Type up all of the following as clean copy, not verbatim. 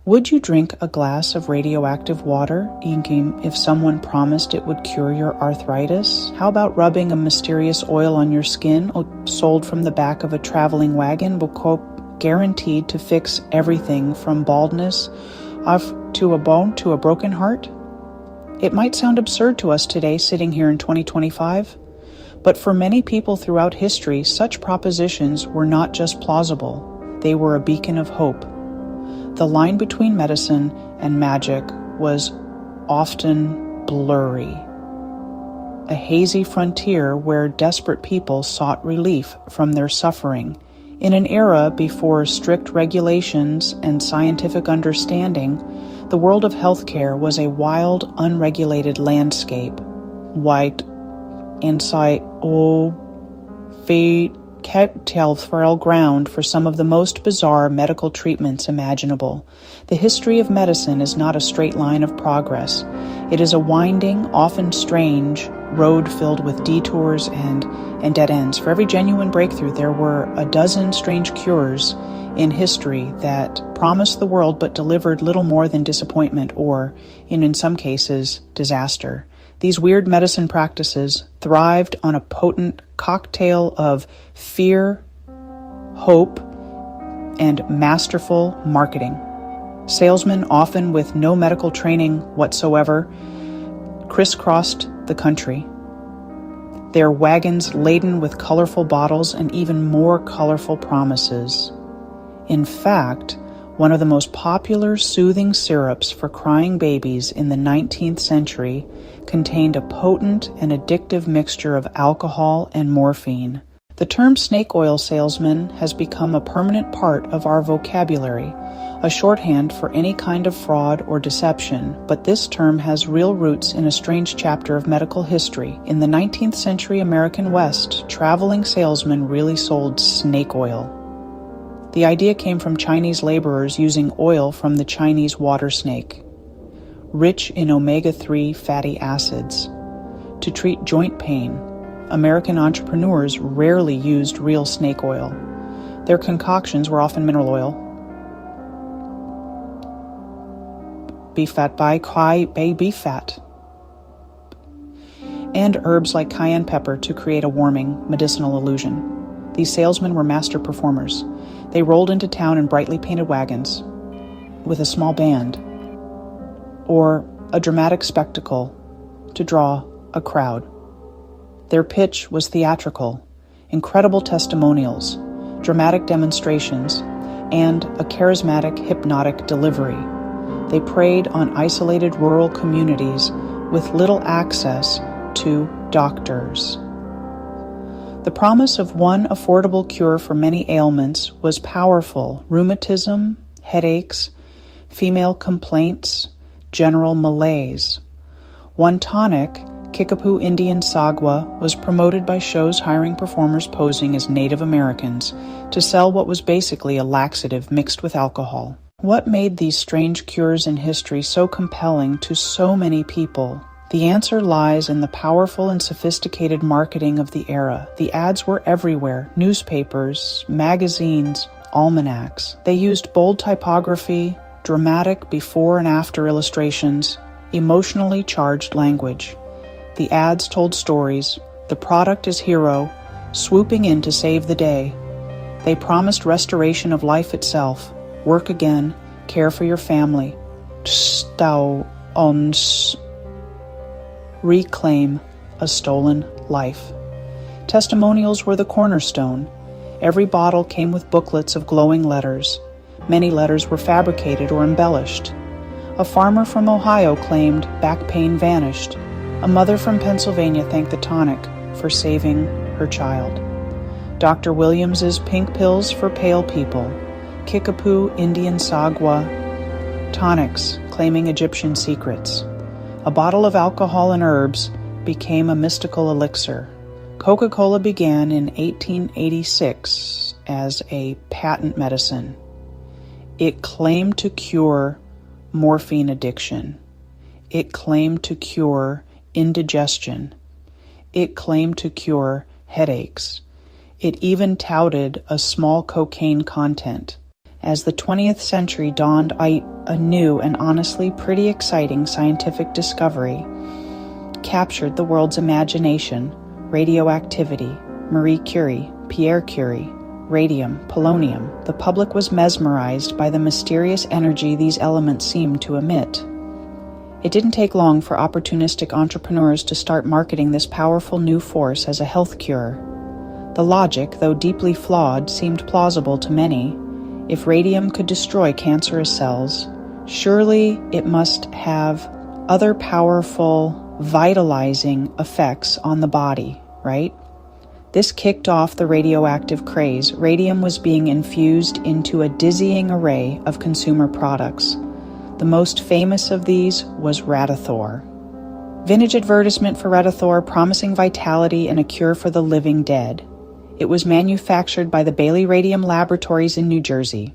Would you drink a glass of radioactive water if someone promised it would cure your arthritis? How about rubbing a mysterious oil on your skin sold from the back of a traveling wagon, guaranteed to fix everything from baldness to a bone to a broken heart? It might sound absurd to us today, sitting here in 2025, but for many people throughout history, such propositions were not just plausible, they were a beacon of hope. The line between medicine and magic was often blurry, a hazy frontier where desperate people sought relief from their suffering. In an era before strict regulations and scientific understanding, the world of healthcare was a wild, unregulated landscape. White inside feet fertile ground for some of the most bizarre medical treatments imaginable. The history of medicine is not a straight line of progress. It is a winding, often strange, road filled with detours and dead ends. For every genuine breakthrough, there were a dozen strange cures in history that promised the world but delivered little more than disappointment or, in some cases, disaster. These weird medicine practices thrived on a potent cocktail of fear, hope, and masterful marketing. Salesmen, often with no medical training whatsoever, crisscrossed the country, their wagons laden with colorful bottles and even more colorful promises. In fact, one of the most popular soothing syrups for crying babies in the 19th century contained a potent and addictive mixture of alcohol and morphine. The term snake oil salesman has become a permanent part of our vocabulary, a shorthand for any kind of fraud or deception, but this term has real roots in a strange chapter of medical history. In the 19th century American West, traveling salesmen really sold snake oil. The idea came from Chinese laborers using oil from the Chinese water snake, rich in omega-3 fatty acids, to treat joint pain. American entrepreneurs rarely used real snake oil. Their concoctions were often mineral oil, beef fat, beef fat, and herbs like cayenne pepper to create a warming, medicinal illusion. These salesmen were master performers. They rolled into town in brightly painted wagons with a small band or a dramatic spectacle to draw a crowd. Their pitch was theatrical, incredible testimonials, dramatic demonstrations, and a charismatic, hypnotic delivery. They preyed on isolated rural communities with little access to doctors. The promise of one affordable cure for many ailments was powerful: rheumatism, headaches, female complaints, general malaise. One tonic, Kickapoo Indian Sagwa, was promoted by shows hiring performers posing as Native Americans to sell what was basically a laxative mixed with alcohol. What made these strange cures in history so compelling to so many people? The answer lies in the powerful and sophisticated marketing of the era. The ads were everywhere: newspapers, magazines, almanacs. They used bold typography, dramatic before and after illustrations, emotionally charged language. The ads told stories. The product is hero, swooping in to save the day. They promised restoration of life itself, work again, care for your family. Reclaim a stolen life. Testimonials were the cornerstone. Every bottle came with booklets of glowing letters. Many letters were fabricated or embellished. A farmer from Ohio claimed back pain vanished. A mother from Pennsylvania thanked the tonic for saving her child. Dr. Williams's pink pills for pale people. Kickapoo Indian Sagwa tonics claiming Egyptian secrets. A bottle of alcohol and herbs became a mystical elixir. Coca-Cola began in 1886 as a patent medicine. It claimed to cure morphine addiction. It claimed to cure indigestion. It claimed to cure headaches. It even touted a small cocaine content. as the 20th century dawned, a new and honestly pretty exciting scientific discovery captured the world's imagination: radioactivity, Marie Curie, Pierre Curie, radium, polonium. The public was mesmerized by the mysterious energy these elements seemed to emit. It didn't take long for opportunistic entrepreneurs to start marketing this powerful new force as a health cure. The logic, though deeply flawed, seemed plausible to many. If radium could destroy cancerous cells, surely it must have other powerful, vitalizing effects on the body, right? This kicked off the radioactive craze. Radium was being infused into a dizzying array of consumer products. The most famous of these was Radithor. Vintage advertisement for Radithor promising vitality and a cure for the living dead. It was manufactured by the Bailey Radium Laboratories in New Jersey,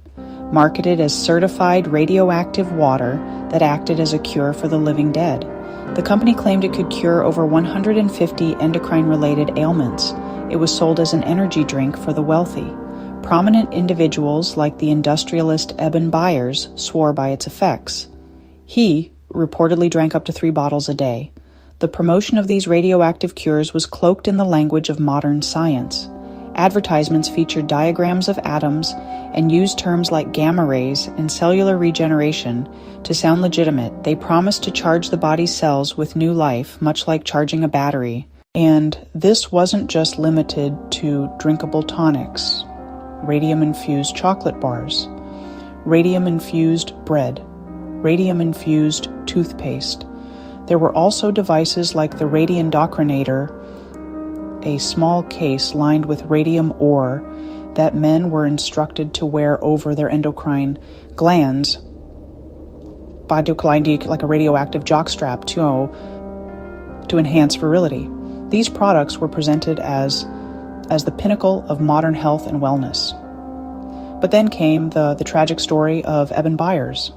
marketed as certified radioactive water that acted as a cure for the living dead. The company claimed it could cure over 150 endocrine-related ailments. It was sold as an energy drink for the wealthy. Prominent individuals like the industrialist Eben Byers swore by its effects. He reportedly drank up to 3 bottles a day. The promotion of these radioactive cures was cloaked in the language of modern science. Advertisements featured diagrams of atoms and used terms like gamma rays and cellular regeneration to sound legitimate. They promised to charge the body's cells with new life, much like charging a battery. And this wasn't just limited to drinkable tonics, radium-infused chocolate bars, radium-infused bread, radium-infused toothpaste. There were also devices like the radioendocrinator, a small case lined with radium ore that men were instructed to wear over their endocrine glands, like a radioactive jockstrap to enhance virility. These products were presented as the pinnacle of modern health and wellness. But then came the tragic story of Eben Byers.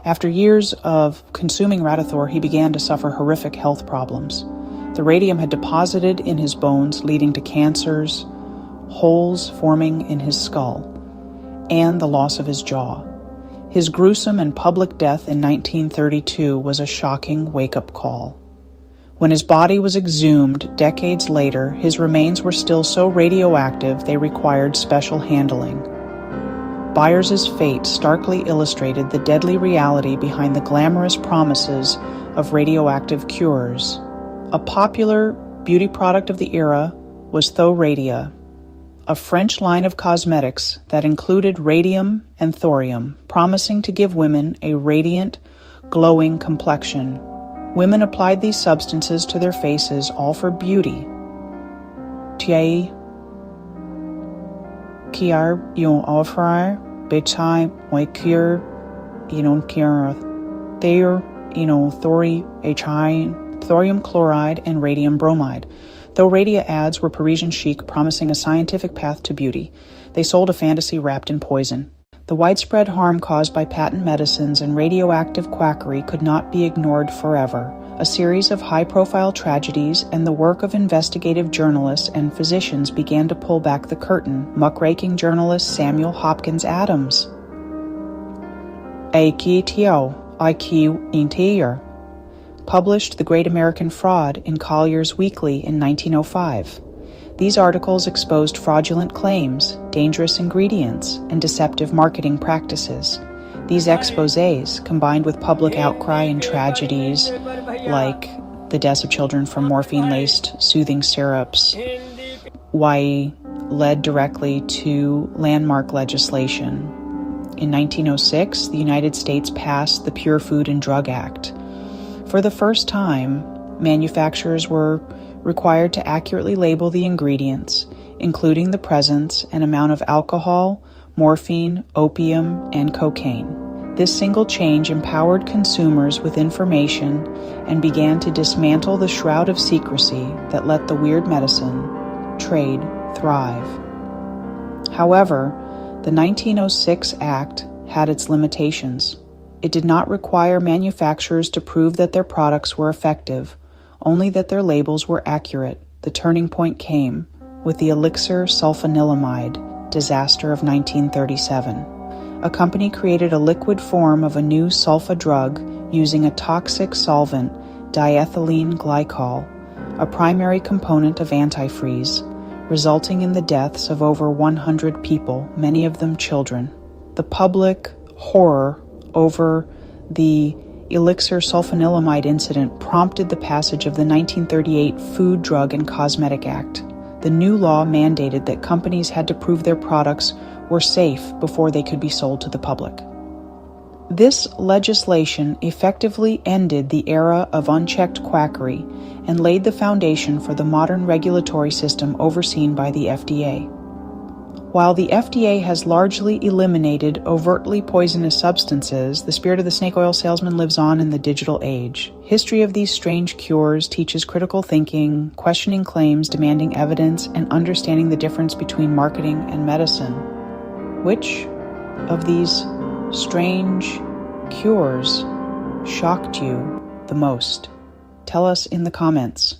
After years of consuming Radithor, he began to suffer horrific health problems. The radium had deposited in his bones, leading to cancers, holes forming in his skull, and the loss of his jaw. His gruesome and public death in 1932 was a shocking wake-up call. When his body was exhumed decades later, his remains were still so radioactive they required special handling. Byers' fate starkly illustrated the deadly reality behind the glamorous promises of radioactive cures. A popular beauty product of the era was Thoradia, a French line of cosmetics that included radium and thorium, promising to give women a radiant, glowing complexion. Women applied these substances to their faces, all for beauty. Tiei kiar yon ofrar betai moikir inon kira there thori HI, thorium chloride, and radium bromide. Thoradia ads were Parisian chic, promising a scientific path to beauty. They sold a fantasy wrapped in poison. The widespread harm caused by patent medicines and radioactive quackery could not be ignored forever. A series of high-profile tragedies and the work of investigative journalists and physicians began to pull back the curtain. Muckraking journalist Samuel Hopkins Adams, published The Great American Fraud in Collier's Weekly in 1905. These articles exposed fraudulent claims, dangerous ingredients, and deceptive marketing practices. These exposés, combined with public outcry and tragedies like the deaths of children from morphine-laced soothing syrups, led directly to landmark legislation. In 1906, the United States passed the Pure Food and Drug Act. For the first time, manufacturers were required to accurately label the ingredients, including the presence and amount of alcohol, morphine, opium, and cocaine. This single change empowered consumers with information and began to dismantle the shroud of secrecy that let the weird medicine trade thrive. However, the 1906 Act had its limitations. It did not require manufacturers to prove that their products were effective, only that their labels were accurate. The turning point came with the elixir sulfanilamide disaster of 1937. a company created a liquid form of a new sulfa drug using a toxic solvent, diethylene glycol, a primary component of antifreeze, resulting in the deaths of over 100 people, many of them children. The public horror over the elixir sulfanilamide incident prompted the passage of the 1938 Food, Drug, and Cosmetic Act. The new law mandated that companies had to prove their products were safe before they could be sold to the public. This legislation effectively ended the era of unchecked quackery and laid the foundation for the modern regulatory system overseen by the FDA. While the FDA has largely eliminated overtly poisonous substances, the spirit of the snake oil salesman lives on in the digital age. History of these strange cures teaches critical thinking, questioning claims, demanding evidence, and understanding the difference between marketing and medicine. Which of these strange cures shocked you the most? Tell us in the comments.